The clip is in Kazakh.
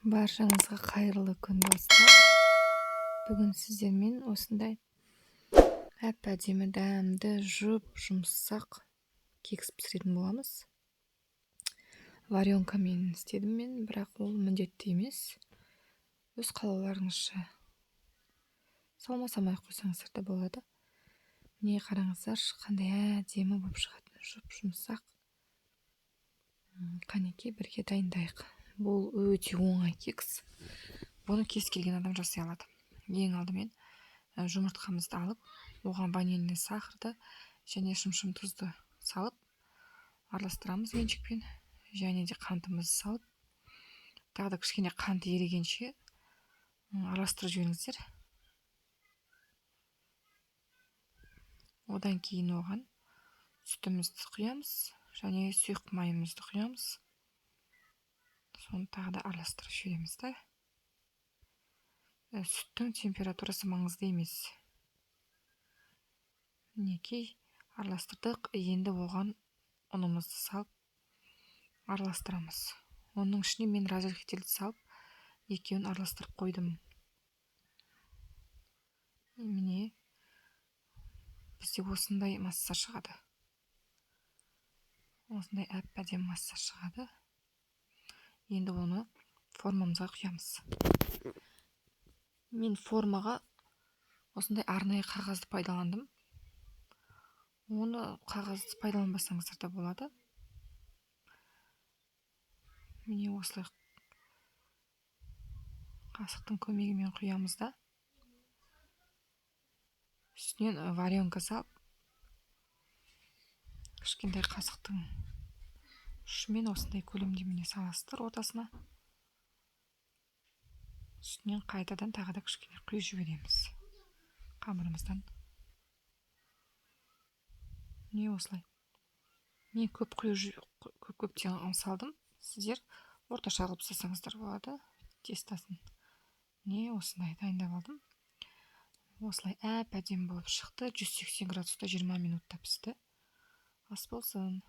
Баршаңызға қайырлы күн достар. Бүгін сіздермен осындай әп-әдемі дәмді жұмсақ кекс пісіретін боламыз. Варенкамен істедім мен, бірақ ол міндетті емес. Өз қалауларыңызша салмай қойсаңыздар да болады. Міне қараңыздар, қандай әдемі болып шығатын жұмсақ. Қанекей, бірге дайындайық. Бұл өте оңай кекс. Бұны кез келген адам жасай алады. Ең алдымен жұмыртқамызды алып, оған ванильный сахарды және шымшым тұзды салып араластырамыз венчикпен, және де қантымызды салып, тағы да кішкене қанты ерігенше араластырып жіберіңіздер. Одан кейін оған сүтімізді құямыз және сұйық майымызды құямыз. Соны тағы да араластырып жібереміз. Сүттің температурасы маңызды емес. Мінекей араластырдық. Енді оған ұнымызды салып араластырамыз. Оның ішіне мен разрыхтителді салып екеуін араластырып қойдым. Міне бізде осындай масса шығады. Осындай әп-әдемі масса шығады. Енді оны формамызға құямыз. Мен формаға осындай арнайы қағазды пайдаландым. Оны қағазды пайдаланбасаңыздар да болады. Міне осылай қасықтың көмегімен құямыз да. Үстінен варенка салып, кішкентай қасықтың ұшымен осындай көлемде міне саласыздар ортасына. Үстінен қайтадан тағы да кішкене құйып жібереміз қамырымыздан. Не осылай. Мен көптен салдым. Сіздер орташа қылып салсаңыздар болады тестасын. Не осындай дайындап алдым. Осылай әп-әдемі болып шықты. 180 градуста 20 минутта пісті. Ас болсын.